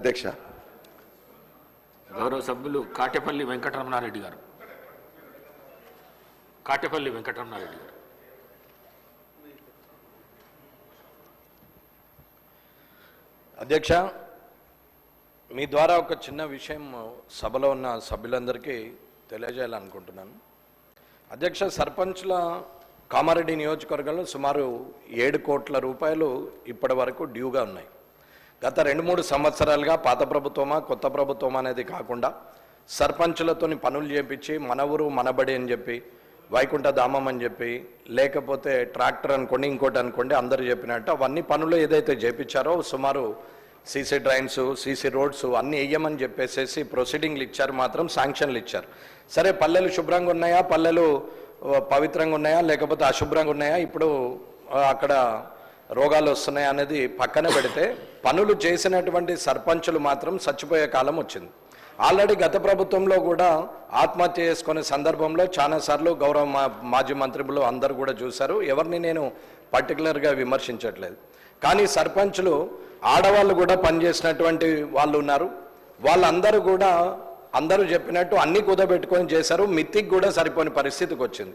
అధ్యక్ష గౌరవ సభ్యులు కాటేపల్లి వెంకటరమణారెడ్డి గారు. అధ్యక్ష, మీ ద్వారా ఒక చిన్న విషయం సభలో ఉన్న సభ్యులందరికీ తెలియజేయాలనుకుంటున్నాను. అధ్యక్ష, సర్పంచ్ల కామారెడ్డి నియోజకవర్గంలో సుమారు 7 కోట్ల రూపాయలు ఇప్పటి వరకు డ్యూగా ఉన్నాయి. గత 2-3 సంవత్సరాలుగా పాత ప్రభుత్వమా కొత్త ప్రభుత్వమా అనేది కాకుండా సర్పంచులతోని పనులు చేపించి మన ఊరు మనబడి అని చెప్పి, వైకుంఠ ధామం అని చెప్పి, లేకపోతే ట్రాక్టర్ అనుకోండి, ఇంకోటి అనుకోండి, అందరూ చెప్పినట్టు అవన్నీ పనులు ఏదైతే చేపించారో సుమారు సీసీ డ్రైన్స్, సీసీ రోడ్స్ అన్నీ వేయమని చెప్పేసి ప్రొసీడింగ్లు ఇచ్చారు, మాత్రం శాంక్షన్లు ఇచ్చారు. సరే, పల్లెలు శుభ్రంగా ఉన్నాయా, పల్లెలు పవిత్రంగా ఉన్నాయా, లేకపోతే అశుభ్రంగా ఉన్నాయా, ఇప్పుడు అక్కడ రోగాలు వస్తున్నాయి అనేది పక్కన పెడితే పనులు చేసినటువంటి సర్పంచులు మాత్రం చచ్చిపోయే కాలం వచ్చింది. ఆల్రెడీ గత ప్రభుత్వంలో కూడా ఆత్మహత్య చేసుకునే సందర్భంలో చాలాసార్లు గౌరవ మాజీ మంత్రులు అందరూ కూడా చూశారు. ఎవరిని నేను పర్టికులర్గా విమర్శించట్లేదు. కానీ సర్పంచులు ఆడవాళ్ళు కూడా పనిచేసినటువంటి వాళ్ళు ఉన్నారు. వాళ్ళందరూ కూడా అందరూ చెప్పినట్టు అన్ని కుదబెట్టుకొని చేశారు. మిత్తికి కూడా సరిపోని పరిస్థితికి వచ్చింది.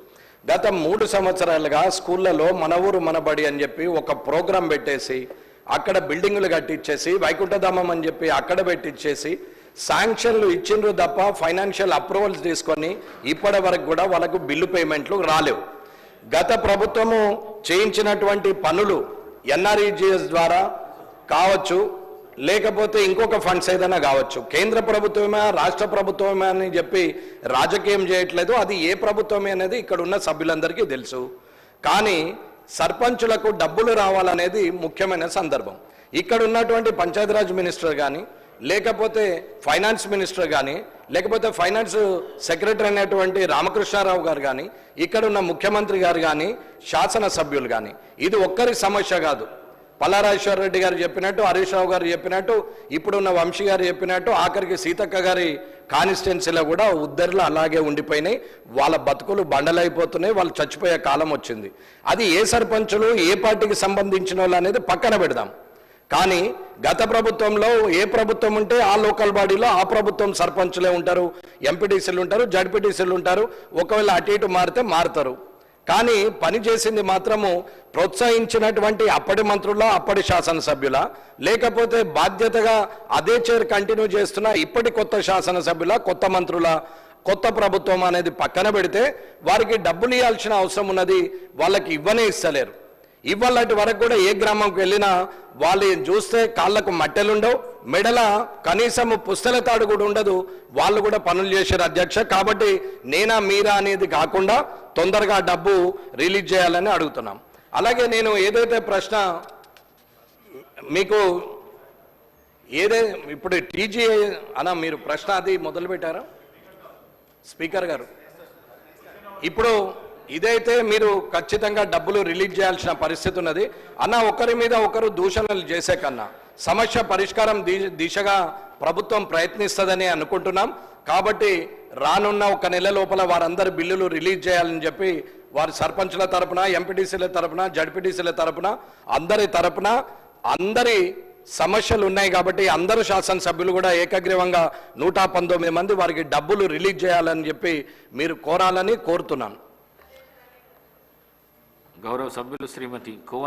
గత 3 సంవత్సరాలుగా స్కూళ్ళలో మన ఊరు మనబడి అని చెప్పి ఒక ప్రోగ్రాం పెట్టేసి అక్కడ బిల్డింగులు కట్టించేసి, వైకుంఠధామం అని చెప్పి అక్కడ పెట్టించేసి శాంక్షన్లు ఇచ్చిండ్రు తప్ప ఫైనాన్షియల్ అప్రూవల్స్ తీసుకొని ఇప్పటి వరకు కూడా వాళ్ళకు బిల్లు పేమెంట్లు రాలేవు. గత ప్రభుత్వము చేయించినటువంటి పనులు ఎన్ఆర్ఈజీఎస్ ద్వారా కావచ్చు, లేకపోతే ఇంకొక ఫండ్స్ ఏదైనా కావచ్చు, కేంద్ర ప్రభుత్వమే రాష్ట్ర ప్రభుత్వమే అని చెప్పి రాజకీయం చేయట్లేదు. అది ఏ ప్రభుత్వమే అనేది ఇక్కడ ఉన్న సభ్యులందరికీ తెలుసు. కానీ సర్పంచులకు డబ్బులు రావాలనేది ముఖ్యమైన సందర్భం. ఇక్కడ ఉన్నటువంటి పంచాయతీరాజ్ మినిస్టర్ కానీ, లేకపోతే ఫైనాన్స్ మినిస్టర్ కానీ, లేకపోతే ఫైనాన్స్ సెక్రటరీ అయినటువంటి రామకృష్ణారావు గారు కానీ, ఇక్కడ ఉన్న ముఖ్యమంత్రి గారు కానీ, శాసనసభ్యులు కానీ, ఇది ఒక్కరి సమస్య కాదు. పల్లారాజేశ్వర రెడ్డి గారు చెప్పినట్టు, హరీష్ రావు గారు చెప్పినట్టు, ఇప్పుడున్న వంశీ గారు చెప్పినట్టు, ఆఖరికి సీతక్క గారి కాన్స్టిట్యున్సీలో కూడా ఉద్దరులు అలాగే ఉండిపోయినాయి. వాళ్ళ బతుకులు బండలైపోతున్నాయి. వాళ్ళు చచ్చిపోయే కాలం వచ్చింది. అది ఏ సర్పంచులు ఏ పార్టీకి సంబంధించిన వాళ్ళు అనేది పక్కన పెడదాం. కానీ గత ప్రభుత్వంలో ఏ ప్రభుత్వం ఉంటే ఆ లోకల్ బాడీలో ఆ ప్రభుత్వం సర్పంచులే ఉంటారు, ఎంపీటీసీలు ఉంటారు, జడ్పీటీసీలు ఉంటారు. ఒకవేళ అటు ఇటు మారితే మారుతారు. కానీ పని చేసింది మాత్రము ప్రోత్సహించినటువంటి అప్పటి మంత్రుల, అప్పటి శాసనసభ్యుల, లేకపోతే బాధ్యతగా అదే చైర్ కంటిన్యూ చేస్తున్న ఇప్పటి కొత్త శాసనసభ్యుల, కొత్త మంత్రుల, కొత్త ప్రభుత్వం అనేది పక్కన పెడితే వారికి డబ్బులు ఇవ్వాల్సిన అవసరం ఉన్నది. వాళ్ళకి ఇవ్వనే ఇస్తలేరు. ఇవ్వాలంటి వరకు కూడా ఏ గ్రామంకి వెళ్ళినా వాళ్ళు చూస్తే కాళ్ళకు మట్టెలుండవు, మెడల కనీసం పుస్తల తాడు కూడా ఉండదు. వాళ్ళు కూడా పనులు చేశారు అధ్యక్ష. కాబట్టి నేనా మీరా అనేది కాకుండా తొందరగా డబ్బు రిలీజ్ చేయాలని అడుగుతున్నాం. అలాగే నేను ఏదైతే ప్రశ్న మీకు ఇప్పుడు టీజీఐ అన్న మీరు ప్రశ్న అది మొదలుపెట్టారా స్పీకర్ గారు? ఇప్పుడు ఇదైతే మీరు ఖచ్చితంగా డబ్బులు రిలీజ్ చేయాల్సిన పరిస్థితి ఉన్నది అన్న. ఒకరి మీద ఒకరు దూషణలు చేసే కన్నా సమస్య పరిష్కారం దిశగా ప్రభుత్వం ప్రయత్నిస్తుందని అనుకుంటున్నాం. కాబట్టి రానున్న 1 నెల లోపల వారందరి బిల్లులు రిలీజ్ చేయాలని చెప్పి వారి సర్పంచుల తరపున, ఎంపీటీసీల తరపున, జడ్పీటీసీల తరపున, అందరి తరపున అందరి సమస్యలు ఉన్నాయి. కాబట్టి అందరూ శాసనసభ్యులు కూడా ఏకగ్రీవంగా 119 మంది వారికి డబ్బులు రిలీజ్ చేయాలని చెప్పి మీరు కోరాలని కోరుతున్నాను. గౌరవ సభ్యులు శ్రీమతి